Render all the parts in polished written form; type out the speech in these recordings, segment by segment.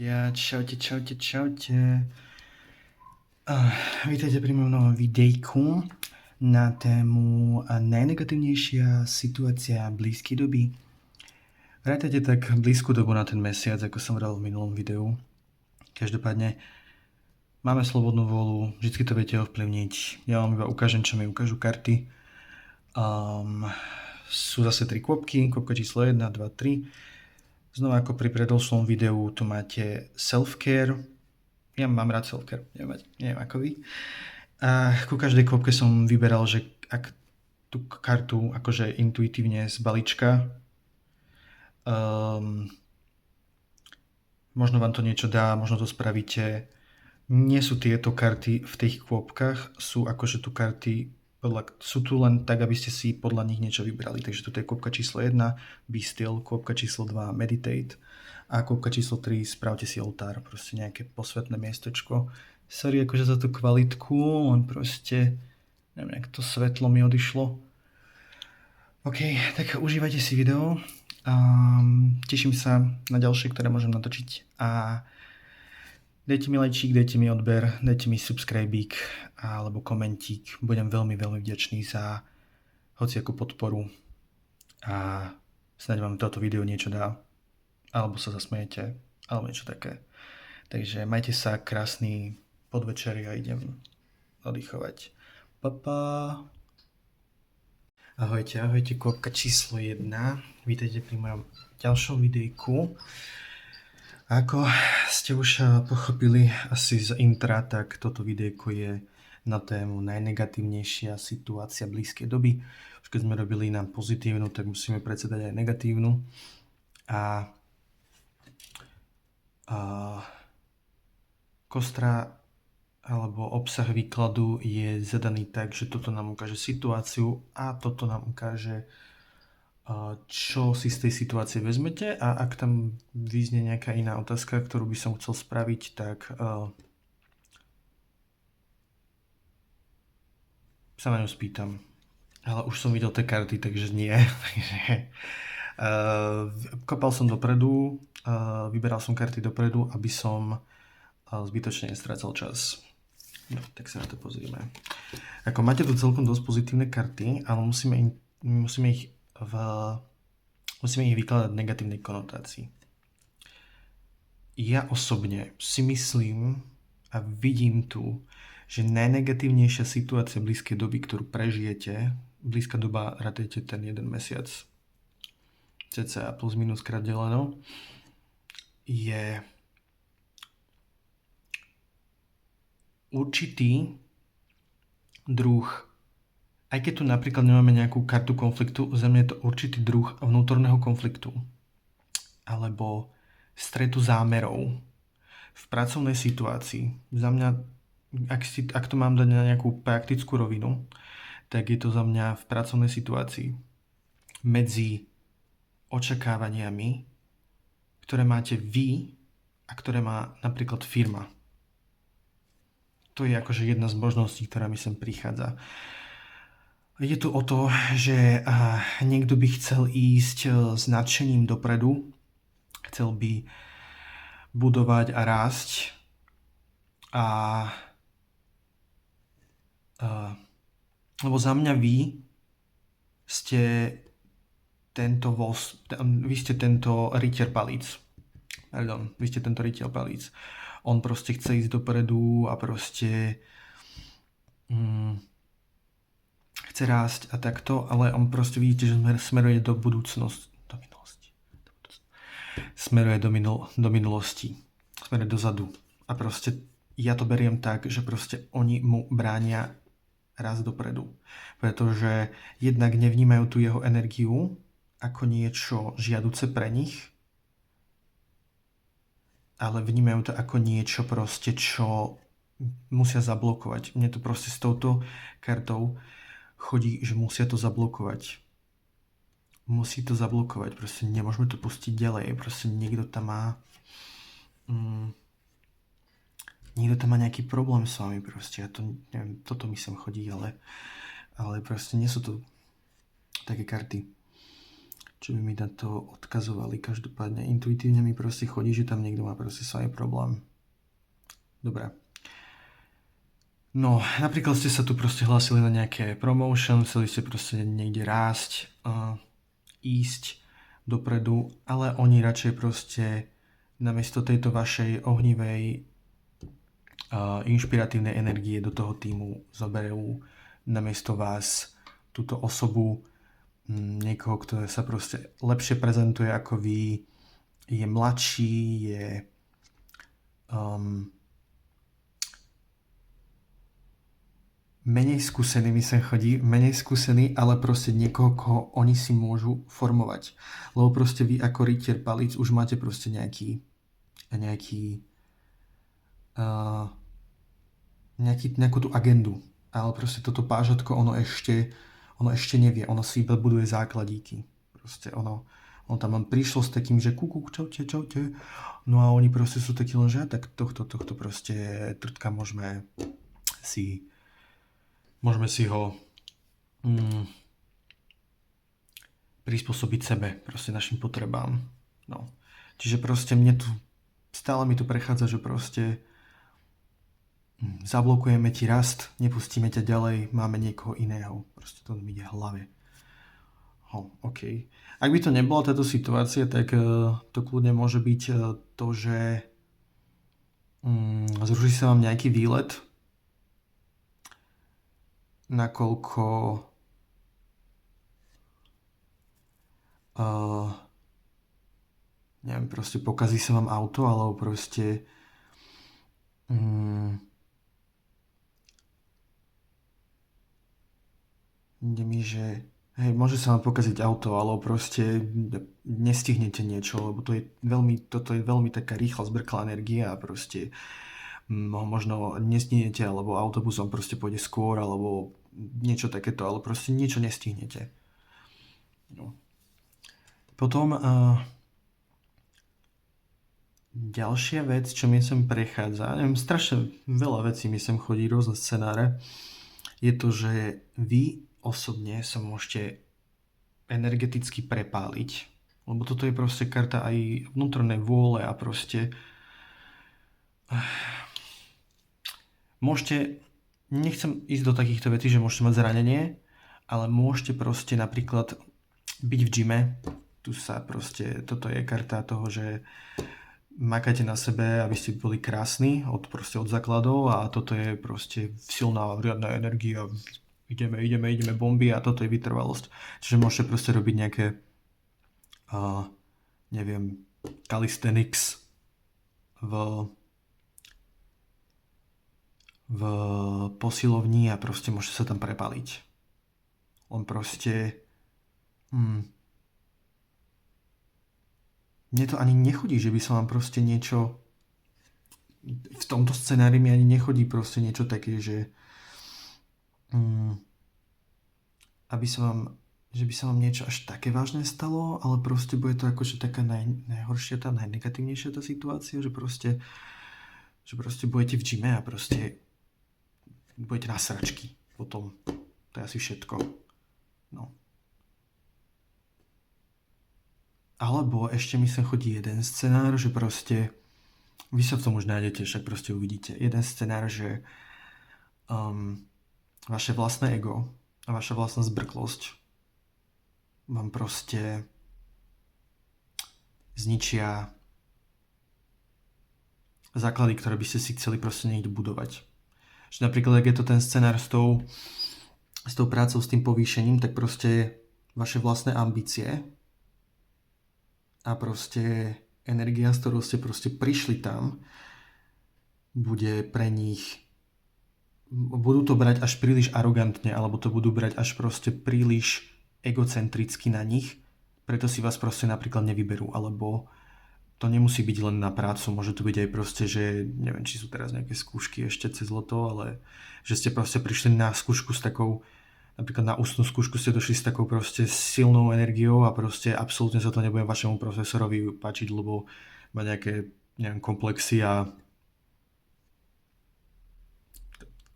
Ja, čaute. Vítajte pri mojom novom videjku na tému najnegatívnejšia situácia blízkej doby. Vrátajte tak blízku dobu na ten mesiac, ako som vral v minulom videu. Každopádne máme slobodnú vôľu, vždy to viete ovplyvniť. Ja vám iba ukážem, čo mi ukážu karty. Sú zase 3 kôpky, kôpka číslo 1, 2, 3. Znova ako pri predošlom videu tu máte self-care. Ja mám rád self-care, neviem ako vy. A ku každej kôpke som vyberal, že ak tú kartu akože intuitívne z balíčka, možno vám to niečo dá, možno to spravíte. Nie sú tieto karty v tých kôpkach, sú akože tu karty, sú tu len tak, aby ste si podľa nich niečo vybrali. Takže toto je kôpka číslo 1, Be Still, kôpka číslo 2, Meditate a kôpka číslo 3, Spravte si oltár, proste nejaké posvetné miestečko. Sorry akože za tú kvalitku, len proste, neviem, jak to svetlo mi odišlo. OK, tak užívajte si video. Teším sa na ďalšie, ktoré môžem natočiť a dajte mi lajčík, dajte mi odber, dajte mi subscribík alebo komentík. Budem veľmi vďačný za hociakú podporu a snáď vám toto video niečo dá. Alebo sa zasmejete, alebo niečo také. Takže majte sa, krásny podvečer, ja idem oddychovať. Pa. Ahojte, kôpka číslo 1. Vítajte pri mojom ďalšom videjku. Ako ste už pochopili asi z intra, tak toto videjko je na tému najnegatívnejšia situácia blízkej doby. Už keď sme robili na pozitívnu, tak musíme predsa dať aj negatívnu. A kostra alebo obsah výkladu je zadaný tak, že toto nám ukáže situáciu a toto nám ukáže, čo si z tej situácie vezmete, a ak tam vyznie nejaká iná otázka, ktorú by som chcel spraviť, tak sa na ňu spýtam. Ale už som videl tie karty, takže nie. Kopal som dopredu, vyberal som karty dopredu, aby som zbytočne nestrácal čas. No, tak sa na to pozrieme. Ako máte tu celkom dosť pozitívne karty, ale musíme ich vykladať v negatívnej konotácii. Ja osobne si myslím a vidím tu, že najnegatívnejšia situácia blízkej doby, ktorú prežijete, blízka doba, rátejte ten jeden mesiac, cca plus minus krát deleno, je určitý druh, aj keď tu napríklad nemáme nejakú kartu konfliktu, za mňa je to určitý druh vnútorného konfliktu alebo stretu zámerov v pracovnej situácii. Za mňa, ak to mám dať na nejakú praktickú rovinu, tak je to za mňa v pracovnej situácii medzi očakávaniami, ktoré máte vy a ktoré má napríklad firma. To je akože jedna z možností, ktorá mi sem prichádza. Je tu o to, že niekto by chcel ísť s nadšením dopredu, chcel by budovať a rásť lebo za mňa vy ste tento rytier palíc. Pardon, vy ste tento rytier palíc. On proste chce ísť dopredu a proste chce rásť a takto, ale on proste vidíte, že smeruje do budúcnosti. Smeruje do minulosti. Smeruje dozadu. A proste ja to beriem tak, že proste oni mu bránia raz dopredu. Pretože jednak nevnímajú tú jeho energiu ako niečo žiaduce pre nich, ale vnímajú to ako niečo proste, čo musia zablokovať. Mne to proste s touto kartou chodí, že musia to zablokovať. Musí to zablokovať, proste nemôžeme to pustiť ďalej, proste niekto tam má nejaký problém s vami, proste, ja to neviem, toto mi sem chodí, ale proste nie sú to také karty. čo by mi na to odkazovali. Každopádne intuitívne mi proste chodí, že tam niekto má proste svoj problém. Dobre. No, napríklad ste sa tu proste hlásili na nejaké promotion, chceli ste proste niekde rásť, ísť dopredu, ale oni radšej proste namiesto tejto vašej ohnivej inšpiratívnej energie do toho týmu zoberú namiesto vás túto osobu, niekoho, kto sa proste lepšie prezentuje ako vy, je mladší, je menej skúsený, mi sem chodí, menej skúsený, ale proste niekoho, koho oni si môžu formovať. Lebo proste vy ako rytier palíc už máte proste nejakú tú agendu. Ale proste toto pážatko, ono ešte nevie, ono si iba buduje základíky. Proste ono tam len prišlo s takým, že kúkuk, čaute. No a oni proste sú takí len, že tak tohto proste trtka môžeme si ho prispôsobiť sebe, proste našim potrebám. No. Čiže proste stále mi tu prechádza, že proste zablokujeme ti rast, nepustíme ťa ďalej, máme niekoho iného. Proste to mi ide v hlave. OK. Ak by to nebola táto situácia, tak to kľudne môže byť to, že zruší sa vám nejaký výlet, nakoľko neviem, proste pokazí sa vám auto, alebo proste ide mi, že hej, môže sa vám pokaziť auto, alebo proste nestihnete niečo, lebo toto je veľmi taká rýchla zbrklá energia a proste možno nestihnete, alebo autobusom proste pôjde skôr, alebo niečo takéto, ale proste niečo nestihnete. No. Potom ďalšia vec, čo mi sem prechádza, neviem, strašne veľa vecí mi sem chodí, rôzne scenáre, je to, že vy osobne sa môžete energeticky prepáliť, lebo toto je proste karta aj vnútornej vôle a proste nechcem ísť do takýchto vecí, že môžete mať zranenie, ale môžete proste napríklad byť v gyme. Toto je karta toho, že makáte na sebe, aby ste boli krásni od základov a toto je proste silná riadna energia. Ideme bomby a toto je vytrvalosť. Čiže môžete proste robiť nejaké neviem, calisthenics v posilovni a proste môžete sa tam prepaliť. On proste mne to ani nechodí, že by sa vám proste niečo v tomto scenári mi ani nechodí proste niečo také, že že by sa vám niečo až také vážne stalo, ale proste bude to akože taká najhoršia, tá najnegatívnejšia tá situácia, že proste budete v gyme a proste budete na sračky potom. To je asi všetko. No. Alebo ešte mi sem chodí jeden scenár, že proste vy sa v tom už nájdete, však proste uvidíte. Jeden scenár, že vaše vlastné ego a vaša vlastná zbrklosť vám proste zničia základy, ktoré by ste si chceli proste niekde budovať. Že napríklad, ak je to ten scenár s tou prácou, s tým povýšením, tak proste vaše vlastné ambície a proste energia, s ktorou ste proste prišli tam, bude pre nich, budú to brať až príliš arogantne, alebo to budú brať až proste príliš egocentricky na nich, preto si vás proste napríklad nevyberú, alebo to nemusí byť len na prácu, môže to byť aj proste, že neviem, či sú teraz nejaké skúšky ešte cez leto, ale že ste proste prišli na skúšku s takou, napríklad na ústnu skúšku ste došli s takou proste silnou energiou a proste absolútne sa to nebude vašemu profesorovi páčiť, lebo má nejaké, neviem, komplexy a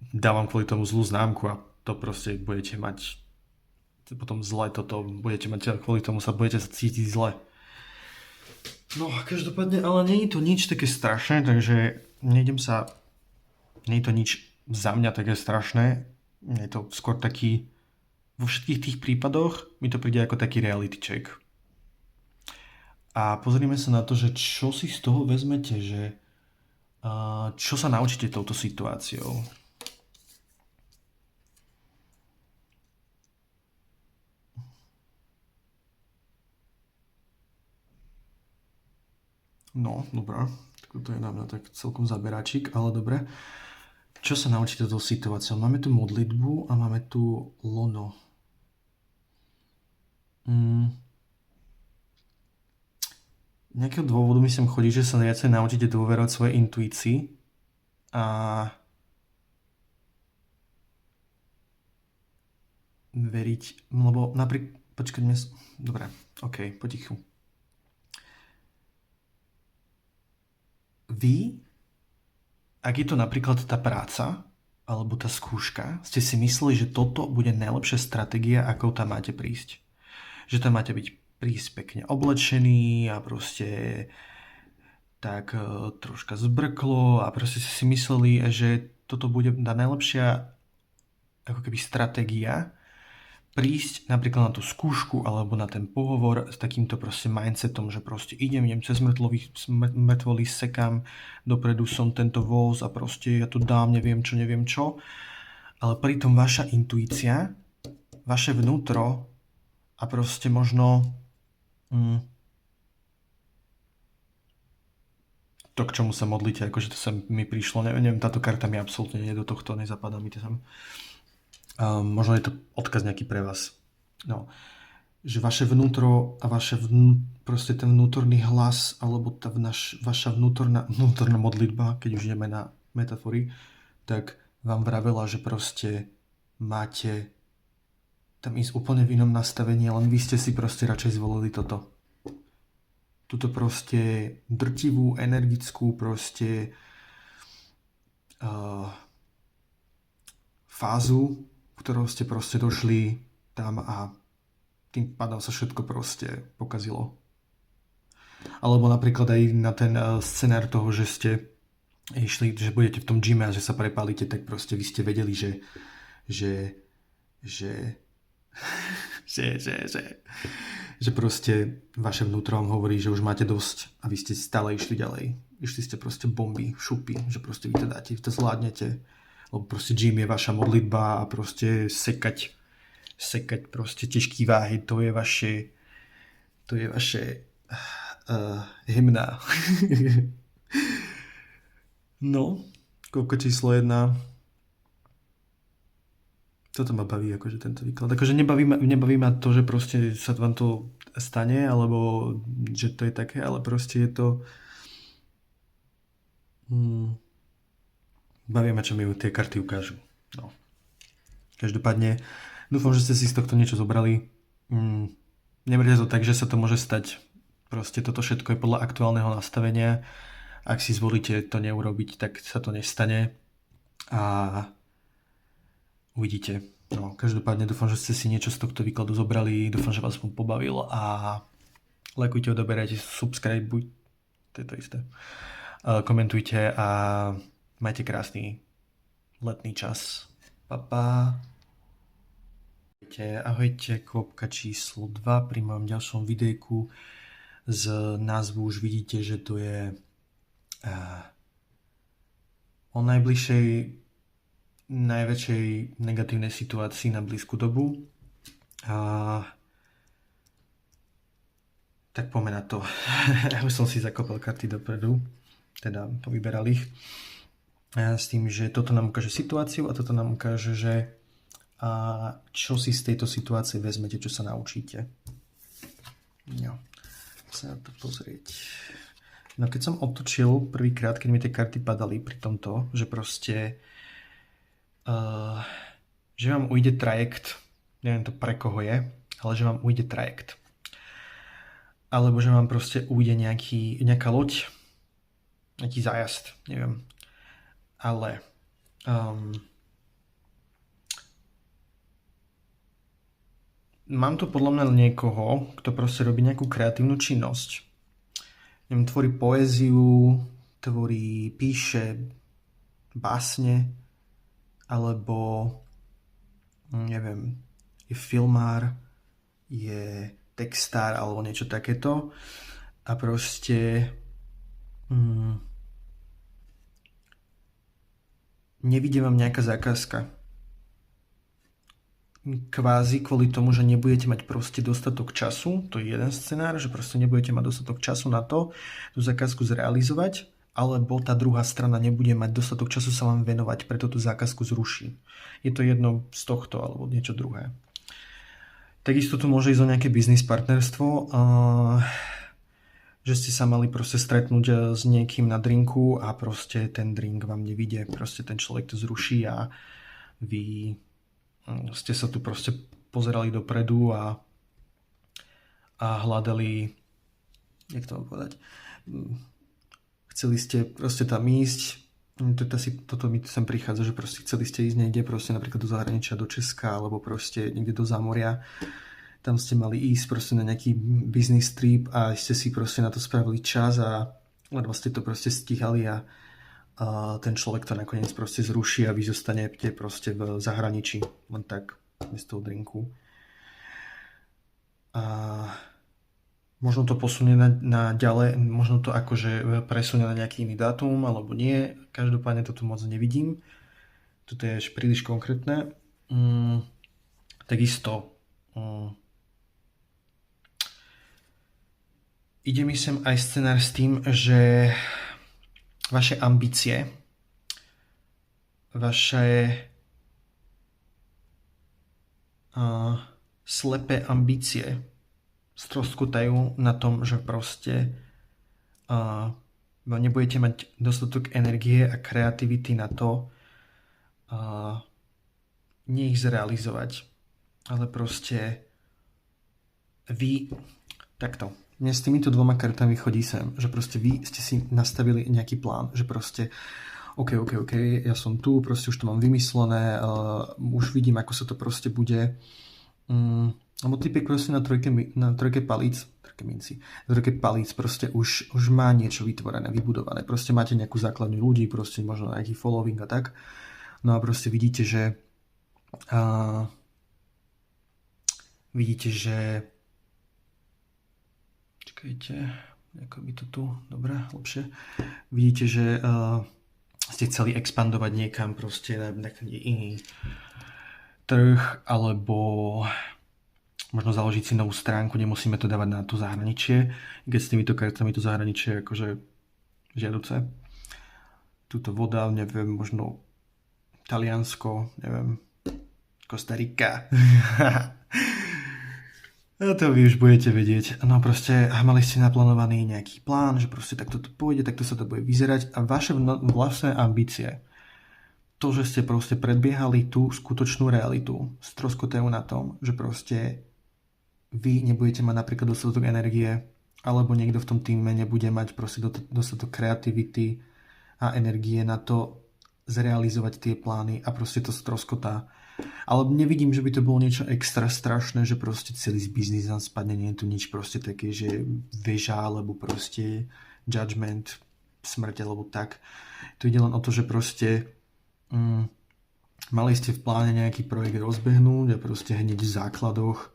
dávam kvôli tomu zlú známku a to proste budete mať potom zle toto, budete mať, kvôli tomu sa budete cítiť zle. No, každopádne, ale nie je to nič také strašné, takže nie je to nič za mňa také strašné, je to skôr taký, vo všetkých tých prípadoch mi to príde ako taký reality check. A pozrime sa na to, že čo si z toho vezmete, že čo sa naučíte touto situáciou. No, dobrá. To je na mňa tak celkom zaberačík, ale dobre. Čo sa naučíte touto situáciou? Máme tu modlitbu a máme tu lono. Nejakého dôvodu mi sem chodí, že sa viacej naučíte dôverovať svojej intuícii a veriť, lebo napríklad, počkať, dobre, ok, potichu. Vy, ak je to napríklad tá práca, alebo tá skúška, ste si mysleli, že toto bude najlepšia stratégia, ako tam máte prísť. Že tam máte prísť pekne oblečený a proste tak troška zbrklo a proste si mysleli, že toto bude tá najlepšia ako keby stratégia prísť napríklad na tú skúšku alebo na ten pohovor s takýmto proste mindsetom, že proste idem cez mŕtvoly, sekám dopredu, som tento voz a proste ja tu dám neviem čo. Ale pritom vaša intuícia, vaše vnútro a proste možno to, k čomu sa modlíte, akože to sa mi prišlo, neviem, táto karta mi absolútne nie do tohto, nezapadá mi to tam. Možno je to odkaz nejaký pre vás. No. Že vaše vnútro a proste ten vnútorný hlas alebo vaša vnútorná modlitba, keď už ideme na metafory, tak vám vravela, že proste máte tam ísť úplne v inom nastavení, len vy ste si proste radšej zvolili toto. Tuto proste drtivú, energickú proste fázu, ktorou ste proste došli tam a tým pádom sa všetko proste pokazilo. Alebo napríklad aj na ten scenár toho, že ste išli, že budete v tom gyme a že sa prepálite, tak proste vy ste vedeli, že proste vaše vnútro vám hovorí, že už máte dosť a vy ste stále išli ďalej. Išli ste proste bomby, šupy, že proste vy to dáte, vy to zvládnete. Lebo proste gym je vaša modlitba a proste sekať proste ťažké váhy, to je vaše hymna. No, koľko číslo 1. Toto ma baví, akože tento výklad. Akože nebaví ma to, že proste sa vám to stane, alebo že to je také, ale proste je to baví ma, čo mi tie karty ukážu. No. Každopádne, dúfam, že ste si z tohto niečo zobrali. Neberte to tak, že sa to môže stať. Proste toto všetko je podľa aktuálneho nastavenia. Ak si zvolíte to neurobiť, tak sa to nestane. A uvidíte. No, každopádne dúfam, že ste si niečo z tohto výkladu zobrali. Dúfam, že vás pobavil a lajkujte, odoberajte, subscribe, to je to isté. Komentujte a majte krásny letný čas. Pa, pa. Ahojte, kvopka číslo 2 pri mojom ďalšom videjku. Z názvu už vidíte, že to je o najväčšej negatívnej situácii na blízku dobu. Tak poďme na to. Už som si zakopal karty dopredu, teda povyberal ich. S tým, že toto nám ukáže situáciu a toto nám ukáže, že čo si z tejto situácie vezmete, čo sa naučíte. No, sa na to pozrieť. No keď som otočil prvýkrát, keď mi tie karty padali pri tomto, že proste že vám ujde trajekt, neviem to pre koho je, ale že vám ujde trajekt. Alebo že vám proste ujde nejaká loď, nejaký zájazd, neviem. Ale Mám tu podľa mňa niekoho, kto proste robí nejakú kreatívnu činnosť. Neviem, tvorí poéziu, píše básne, alebo neviem, je filmár, je textár alebo niečo takéto a proste nevidie vám nejaká zákazka. Kvázi kvôli tomu, že nebudete mať proste dostatok času, to je jeden scenár, že proste nebudete mať dostatok času na to tú zákazku zrealizovať, alebo tá druhá strana nebude mať dostatok času sa vám venovať, preto tú zákazku zruší. Je to jedno z tohto, alebo niečo druhé. Takisto tu môže ísť o nejaké biznis partnerstvo, že ste sa mali proste stretnúť s niekým na drinku a proste ten drink vám nevidie, proste ten človek to zruší a vy ste sa tu proste pozerali dopredu a hľadali, jak to mám povedať, chceli ste proste tam ísť, toto mi sem prichádza, že proste chceli ste ísť niekde proste napríklad do zahraničia, do Česka alebo proste niekde do zámoria, tam ste mali ísť proste na nejaký business trip a ste si proste na to spravili čas a ledva ste to proste stíhali a ten človek to nakoniec proste zruší a vy zostanete proste v zahraničí, len tak bez toho drinku. A možno to posunie na ďalej, možno to akože presunie na nejaký iný dátum, alebo nie. Každopádne to tu moc nevidím. Toto je až príliš konkrétne. Takisto ide mi sem aj scenár s tým, že vaše ambície, vaše slepé ambície stroskotajú na tom, že proste nebudete mať dostatok energie a kreativity na to nie ich zrealizovať. Ale proste vy takto. Mne s týmito dvoma kartami chodí sem, že proste vy ste si nastavili nejaký plán, že proste OK, ja som tu, proste už to mám vymyslené, už vidím, ako sa to proste bude. Lebo typek proste na trojke palíc proste už má niečo vytvorené, vybudované. Proste máte nejakú základňu ľudí, proste možno nejaký following a tak. No a proste vidíte, že čakajte, ako by to tu, dobre, lepšie. Vidíte, že ste chceli expandovať niekam proste na nejaký iný trh, alebo možno založiť si novú stránku, nemusíme to dávať na to zahraničie, keď s týmito kartami to zahraničie akože žiaduce. Tuto voda, neviem, možno Taliansko, neviem, Kostarika. To vy už budete vedieť. No proste mali ste naplánovaný nejaký plán, že proste takto to pôjde, takto sa to bude vyzerať a vaše vlastné ambície, to, že ste proste predbiehali tú skutočnú realitu, stroskotajú na tom, že proste vy nebudete mať napríklad dostatok energie, alebo niekto v tom týme nebude mať proste dostatok kreativity a energie na to zrealizovať tie plány a proste to stroskotá. Ale nevidím, že by to bolo niečo extra strašné, že proste celý biznis nám spadne, nie je tu nič proste také, že väža, alebo proste judgment, smrť, alebo tak. Tu ide len o to, že proste mali ste v pláne nejaký projekt rozbehnúť a proste hneď v základoch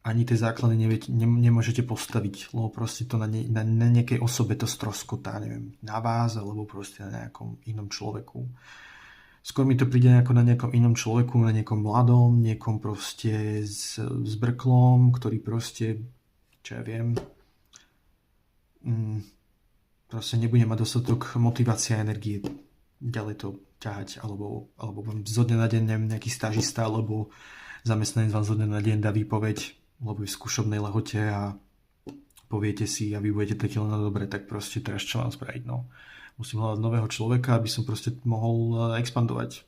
ani tie základy nemôžete postaviť, lebo proste to na nejakej osobe to stroskotá, neviem, na vás, alebo proste na nejakom inom človeku. Skôr mi to príde ako na nejakom inom človeku, na niekom mladom, niekom proste s brklom, ktorý proste, čo ja viem, proste nebude mať dostatok motivácie a energie ďalej to ťahať, alebo vám zo dňa na deň nejaký stážista, alebo zamestnanec vám zo dňa na deň dá výpoveď, lebo je v skúšobnej lehote a poviete si a vy budete taký len dobre, tak proste teraz čo mám spraviť, no. Musím hľadať nového človeka, aby som proste mohol expandovať.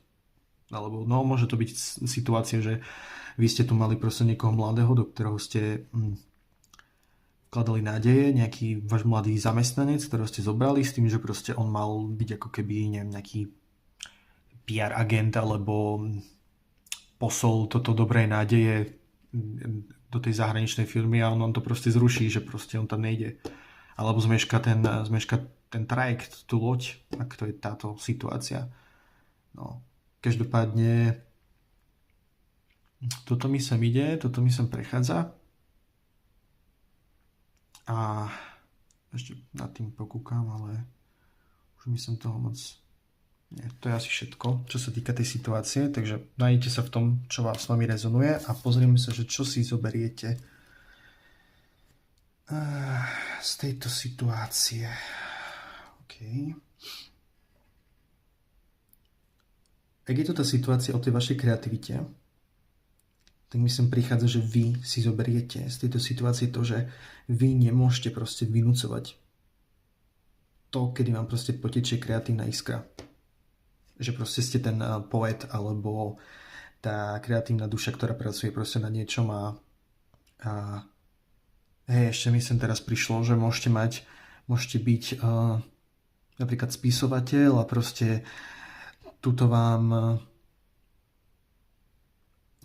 Alebo no, môže to byť situácia, že vy ste tu mali proste niekoho mladého, do ktorého ste vkladali nádeje, nejaký váš mladý zamestnanec, ktorého ste zobrali s tým, že proste on mal byť ako keby, neviem, nejaký PR agent alebo posol toto dobrej nádeje do tej zahraničnej firmy a on to proste zruší, že proste on tam nejde. Alebo zmeška ten trajekt, tú loď, ak to je táto situácia. No, každopádne toto mi sem ide, toto mi sem prechádza a ešte nad tým pokúkam, ale už mi sem toho moc... Nie, to je asi všetko, čo sa týka tej situácie, takže nájdete sa v tom, čo vás s vami rezonuje a pozrieme sa, že čo si zoberiete z tejto situácie. OK. Ak je to tá situácia o tej vašej kreativite, tak mi sem prichádza, že vy si zoberiete z tejto situácie to, že vy nemôžete proste vynúcovať to, kedy vám proste potečie kreatívna iskra. Že proste ste ten poet alebo tá kreatívna duša, ktorá pracuje proste na niečom a hej, ešte mi sem teraz prišlo, že môžete byť napríklad spisovateľ a proste tuto vám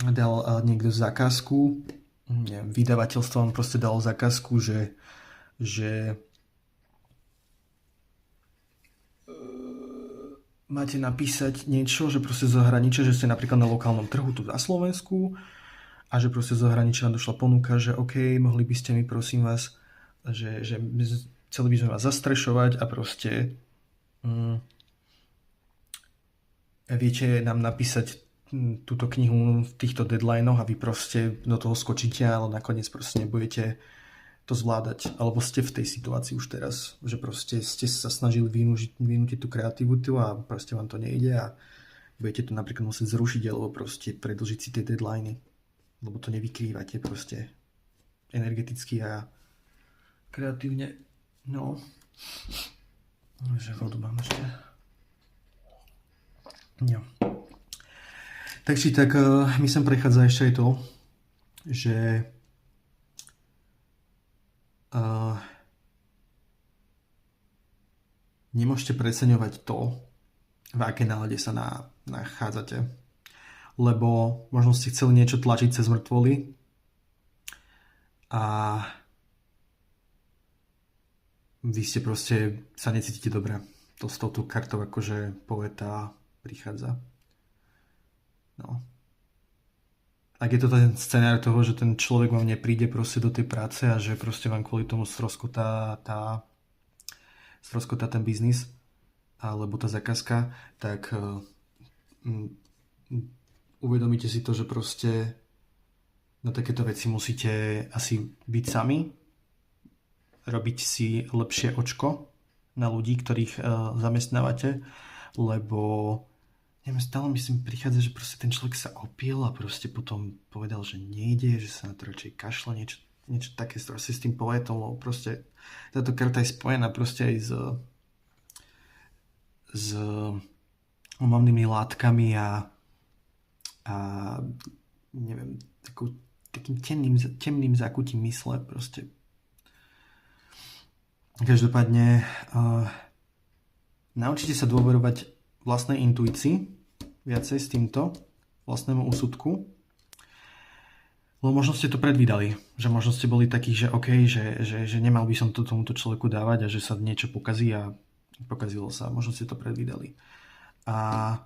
dal niekto zákazku, neviem, vydavateľstvo vám proste dalo zákazku, že máte napísať niečo, že proste z zahraničia, že ste napríklad na lokálnom trhu tu na Slovensku a že proste z zahraničia vám došla ponuka, že OK, mohli by ste mi prosím vás, že chceli by sme vás zastrešovať a proste viete nám napísať túto knihu v týchto deadlinoch a vy proste do toho skočíte, ale nakoniec proste nebudete to zvládať. Alebo ste v tej situácii už teraz, že proste ste sa snažili vynútiť tú kreativitu a proste vám to nejde a budete to napríklad musieť zrušiť alebo proste predĺžiť si tie deadliny, lebo to nevykrývate proste energeticky a kreatívne. No. Že vodu mám ešte. Jo. Takže tak mi sem prechádza ešte aj to, že nemôžete preceňovať to, v akej nálade sa nachádzate. Lebo možno ste chceli niečo tlačiť cez mŕtvoly a vy ste proste sa necítite dobre. To s touto kartou akože poeta prichádza. No. Ak je to ten scenár toho, že ten človek vám nepríde proste do tej práce a že proste vám kvôli tomu stroskotá ten biznis alebo tá zákazka, tak uvedomíte si to, že proste na takéto veci musíte asi byť sami, robiť si lepšie očko na ľudí, ktorých zamestnávate, lebo neviem, stále myslím prichádza, že proste ten človek sa opil a proste potom povedal, že nejde, že sa na to radšej kašle, niečo také s tým poetom, lebo proste táto karta je spojená proste aj s omamnými látkami a neviem, takým temným zákutím mysle proste. Každopádne naučite sa dôverovať vlastnej intuícii, viacej s týmto, vlastnému úsudku. Lebo možno ste to predvídali, že možno ste boli takí, že OK, že nemal by som to tomuto človeku dávať a že sa niečo pokazí a pokazilo sa. Možno ste to predvídali. A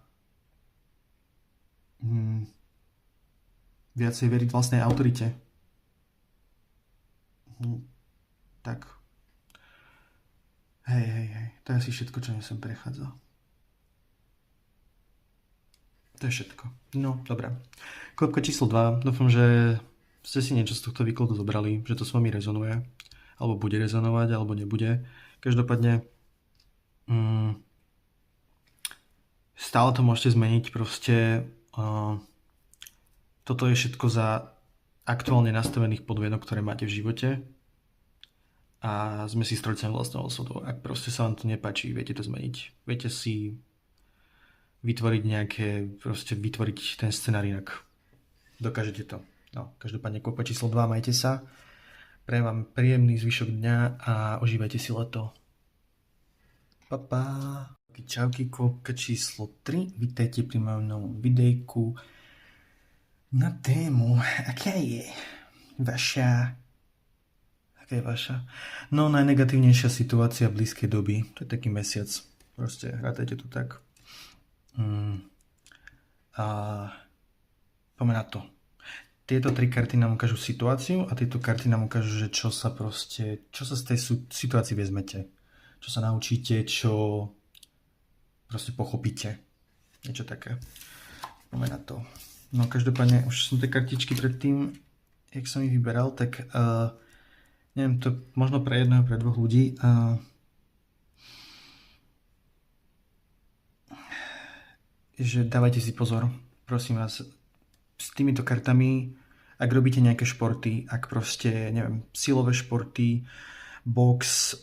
viacej veriť vlastnej autorite. Tak. Hej. To je asi všetko, čo mi sem prechádza. To je všetko. No, dobré. Klopka číslo 2. Dúfam, že ste si niečo z tohto výkladu zobrali, že to s vami rezonuje, alebo bude rezonovať, alebo nebude. Každopádne stále to môžete zmeniť. Proste toto je všetko za aktuálne nastavených podmienok, ktoré máte v živote a sme si strojcami vlastného osudu. Ak proste sa vám to nepáči, viete to zmeniť. Viete si vytvoriť ten scenár inak. Dokážete to. No, každopádne klopka číslo 2, majte sa. Prajem vám príjemný zvyšok dňa a užívajte si leto. Pa, pa. Čauky, klopka číslo 3. Vítajte pri mojom novom videjku. Na tému, vaša, aká je vaša? No, najnegatívnejšia situácia blízkej doby. To je taký mesiac. Proste, hrátajte to tak. A poďme na to. Tieto tri karty nám ukážu situáciu a tieto karty nám ukážu, že čo sa z tej situácii vezmete. Čo sa naučíte, čo proste pochopíte. Niečo také. Poďme na to. No každopádne, už som tie kartičky predtým, jak som ich vyberal, tak neviem, to možno pre jedného, pre dvoch ľudí. Že dávajte si pozor, prosím vás, s týmito kartami, ak robíte nejaké športy, ak proste, neviem, silové športy, box,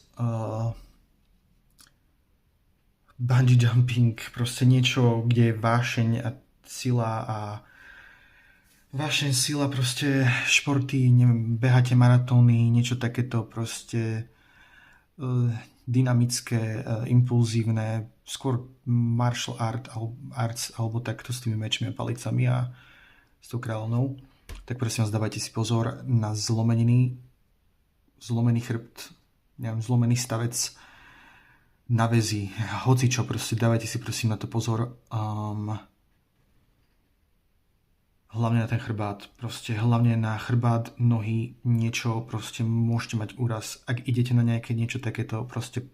bungee jumping, proste niečo, kde je vášeň a sila, proste športy, neviem, beháte maratóny, niečo takéto proste dynamické, impulzívne, skôr martial arts alebo takto s tými mečmi a palicami a s tou kráľovnou, tak prosím vás, dávajte si pozor na zlomeniny, zlomený chrbt, neviem, zlomený stavec, naväzy, hocičo, proste dávajte si prosím na to pozor. Hlavne na ten chrbát, proste hlavne na chrbát, nohy, niečo, proste môžete mať úraz. Ak idete na nejaké niečo takéto, proste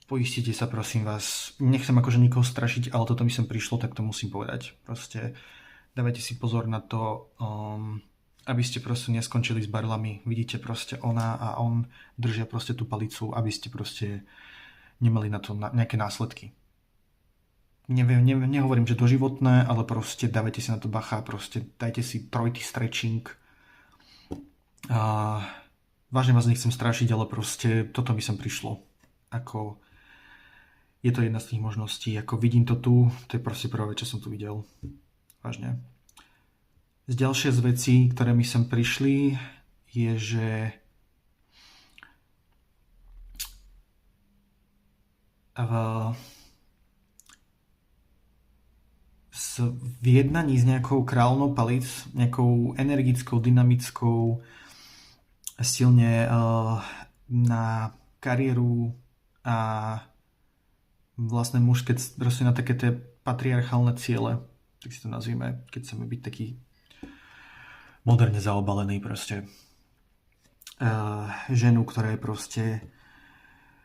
poistite sa, prosím vás. Nechcem akože nikoho strašiť, ale toto mi sem prišlo, tak to musím povedať. Proste dávajte si pozor na to, aby ste proste neskončili s barlami. Vidíte proste ona a on držia proste tú palicu, aby ste proste nemali na to nejaké následky. Nehovorím, že doživotné, ale proste dávajte si na to bacha, proste dajte si trojitý stretching. Vážne vás nechcem strašiť, ale proste toto mi sem prišlo. Ako je to jedna z tých možností, ako vidím to tu, to je proste prvá vec, čo som tu videl. Vážne. Z ďalšie z vecí, ktoré mi sem prišli, je, že v jednaní s nejakou kráľovnou palic, nejakou energickou, dynamickou, silne na kariéru a vlastne mužské, proste na také tie patriarchálne ciele, tak si to nazvime, keď chceme byť taký moderne zaobalený proste. Ženu, ktorá je proste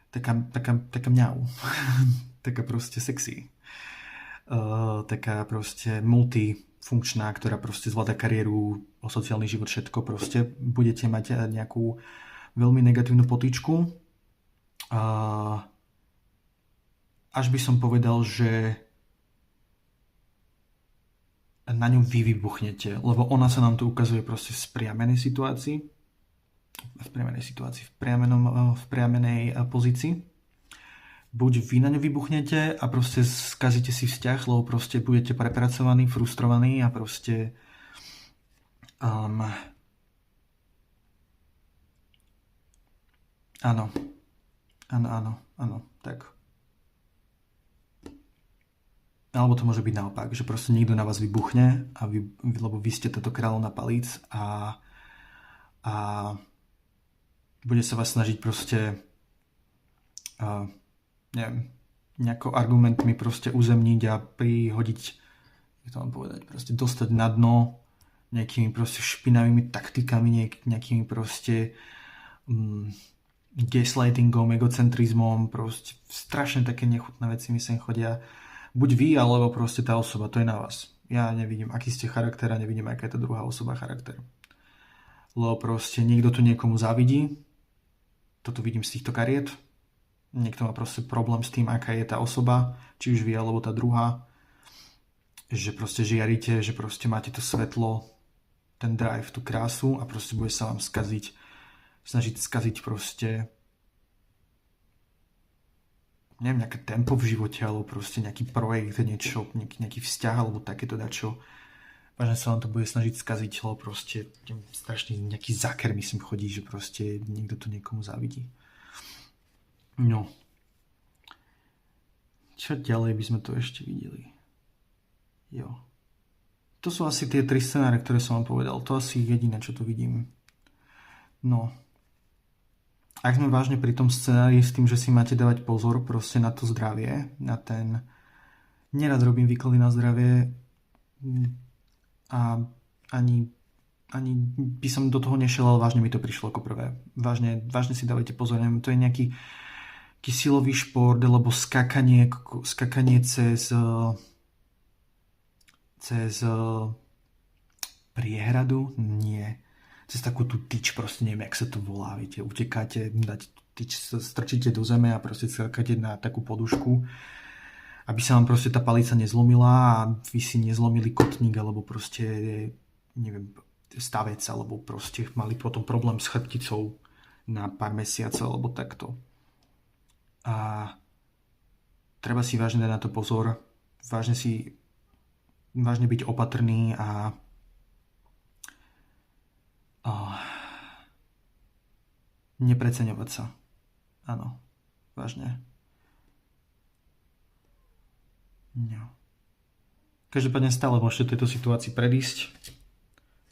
taká mňau. Taká proste sexy. Taká proste multifunkčná, ktorá proste zvláda kariéru, sociálny život, všetko proste. Budete mať nejakú veľmi negatívnu potýčku. Až by som povedal, že na ňu vy vybuchnete, lebo ona sa nám tu ukazuje proste v priamenej situácii, v priamenej pozícii. Buď vy na ňu vybuchnete a proste skazíte si vzťah, lebo proste budete prepracovaní, frustrovaní a proste áno, tak. Alebo to môže byť naopak, že proste niekto na vás vybuchne, lebo vy ste táto kráľovná palíc a bude sa vás snažiť proste neviem, nejako argumentmi proste uzemniť a prihodiť, jak to mám povedať, proste dostať na dno nejakými proste špinavými taktikami, nejakými proste gaslightingom, egocentrizmom, proste strašne také nechutné veci mi sem chodia. Buď vy, alebo proste tá osoba, to je na vás. Ja nevidím, aký ste charakter a nevidím, aká je tá druhá osoba charakter. Lebo proste niekto tu niekomu závidí, toto vidím z týchto kariet, niekto má proste problém s tým, aká je tá osoba, či už vy, alebo tá druhá, že proste žiarite, že proste máte to svetlo, ten drive, tú krásu a proste bude sa vám snažiť skaziť proste neviem, nejaké tempo v živote, alebo proste nejaký projekt, niečo, nejaký vzťah, alebo takéto dačo. Vážne sa vám to bude snažiť skaziť, lebo proste strašne nejaký záker, myslím, chodí, že proste niekto to niekomu závidí. No. Čo ďalej by sme tu ešte videli? Jo. to sú asi tie 3 scenáre, ktoré som vám povedal. To asi jediné, čo tu vidím. No. Ak sme vážne pri tom scenári s tým, že si máte dávať pozor proste na to zdravie, na ten... Nerad robím výklady na zdravie a ani by som do toho nešiel, ale vážne mi to prišlo ako prvé. Vážne si dávajte pozor, neviem, to je nejaký silový šport, alebo skakanie cez priehradu? Nie. Cez takú tú tyč, proste neviem, jak sa to volá, viete, utekáte, dáte tyč, strčíte do zeme a proste skakáte na takú podušku, aby sa vám proste tá palica nezlomila a vy si nezlomili kotník, alebo proste, neviem, stavec, alebo proste mali potom problém s chrbticou na pár mesiacov, alebo takto. A treba si vážne dať na to pozor, vážne byť opatrný a nepreceňovať sa. Áno, vážne. No. Každopádne stále môžete tejto situácii predísť.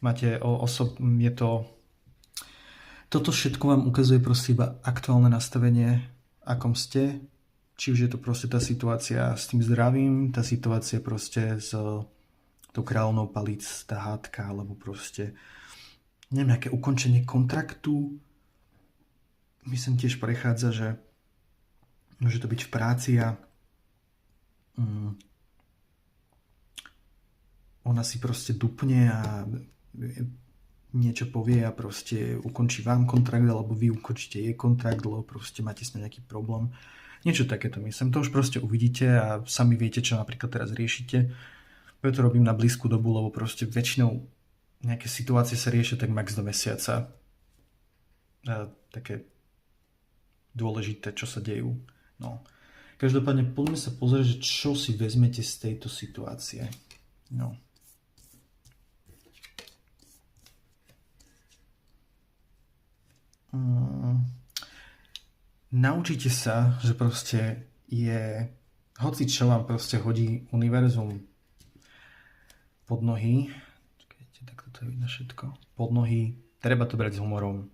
Je to... Toto všetko vám ukazuje proste iba aktuálne nastavenie, akom ste. Či už je to proste tá situácia s tým zdravím, tá situácia proste s tou kráľovnou palíc, tá hádka, alebo proste neviem, aké ukončenie kontraktu. Mi sem tiež prechádza, že môže to byť v práci a ona si proste dupne a niečo povie a proste ukončí vám kontrakt, alebo vy ukončíte jej kontrakt, lebo proste máte s ňou nejaký problém. Niečo takéto myslím. To už proste uvidíte a sami viete, čo napríklad teraz riešite. Preto robím na blízku dobu, lebo proste väčšinou nejaké situácie sa riešia tak max do mesiaca. A také dôležité, čo sa dejú. No. Každopádne poďme sa pozrieť, že čo si vezmete z tejto situácie. No. Naučite sa, že proste je hoci čo vám proste hodí univerzum pod nohy. Čakajte, takto to je vidno všetko. Pod nohy, treba to brať s humorom.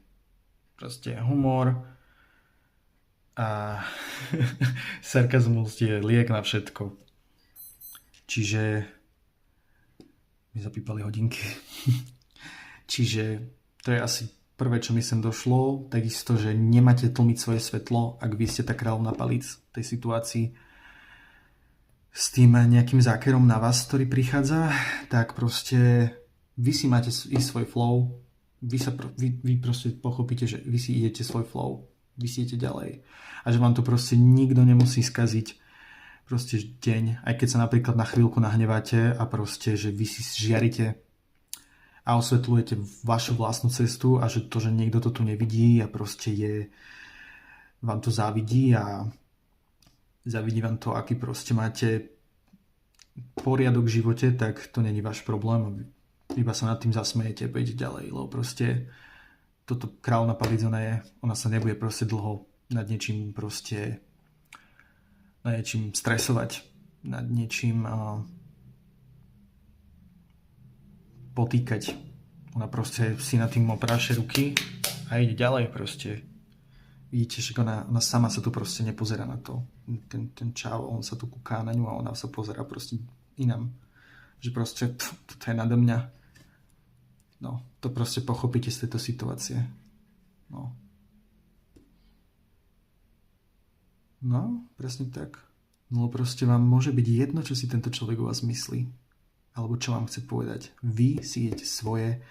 Proste humor a sarkazmus je liek na všetko. Čiže mi zapípali hodinky. Čiže to je asi prvé, čo mi sem došlo, takisto, že nemáte tlmiť svoje svetlo, ak vy ste tá kráľovná palíc v tej situácii s tým nejakým zákerom na vás, ktorý prichádza, tak proste vy si máte ísť svoj flow, vy proste pochopíte, že vy si idete svoj flow, vy si idete ďalej a že vám to proste nikto nemusí skaziť proste deň, aj keď sa napríklad na chvíľku nahneváte a proste, že vy si žiarite a osvetľujete vašu vlastnú cestu a že to, že niekto to tu nevidí a proste vám to závidí a závidí vám to, aký proste máte poriadok v živote, tak to není váš problém. Iba sa nad tým zasmejete a pôjdete ďalej, lebo proste toto kráľovná palíc, ona sa nebude proste dlho nad niečím proste nad niečím stresovať, nad niečím potýkať. Ona proste si na tým opráše ruky a ide ďalej proste. Vidíte, že ona sama sa tu proste nepozerá na to. Ten čau, on sa tu kúká na ňu a ona sa pozerá proste inám. Že proste toto je nado mňa. No, to proste pochopíte z tejto situácie. No, presne tak. No proste vám môže byť jedno, čo si tento človek o vás myslí. Alebo čo vám chce povedať. Vy si idete svoje.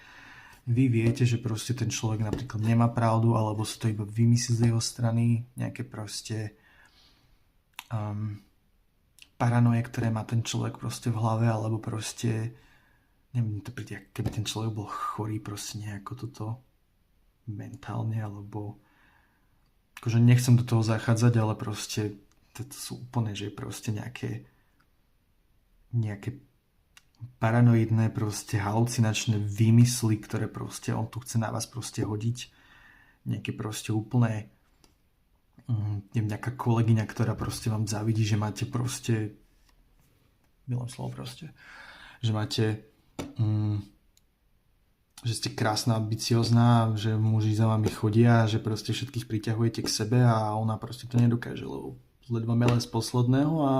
Vy viete, že proste ten človek napríklad nemá pravdu, alebo sú to iba vymysly z jeho strany, nejaké proste paranoje, ktoré má ten človek proste v hlave, alebo proste neviem, to príde, keby ten človek bol chorý proste nejako toto mentálne, alebo akože nechcem do toho zachádzať, ale proste to sú úplne, že proste nejaké paranoidné proste halucinačné výmysly, ktoré proste on tu chce na vás proste hodiť. Nejaké proste úplné neviem, nejaká kolegyňa, ktorá proste vám závidí, že máte proste milujem slovo proste, že máte že ste krásna, ambiciozná, že muži za vami chodia, že proste všetkých priťahujete k sebe a ona proste to nedokáže, lebo ledva mele z posledného a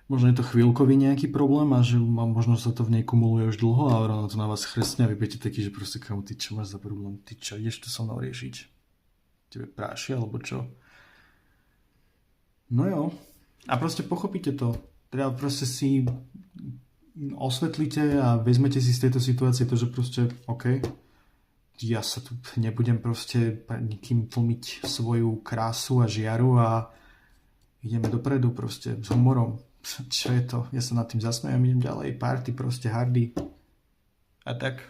možno je to chvíľkový nejaký problém a že možno sa to v nej kumuluje už dlho a ona to na vás chrsne a vy budete taký, že proste kamo, ty čo máš za problém, ty čo ideš to so mnou riešiť? Tebe práši alebo čo? No jo. A proste pochopíte to. Teda proste si osvetlíte a vezmete si z tejto situácie to, že proste OK, ja sa tu nebudem proste nikým tlmiť svoju krásu a žiaru a ideme dopredu proste s humorom. Čo je to? Ja sa nad tým zasmejem, idem ďalej, party proste hardy. A tak.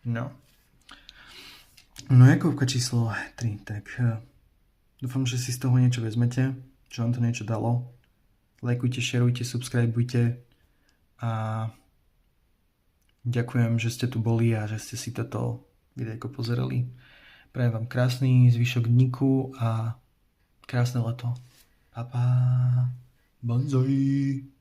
No. No Jakubka číslo 3, tak dúfam, že si z toho niečo vezmete, že vám to niečo dalo. Lajkujte, šerujte, subscribeujte a ďakujem, že ste tu boli a že ste si toto videjko pozerali. Prajem vám krásny zvyšok dníku a krásne leto. Pa, pa. Banzai.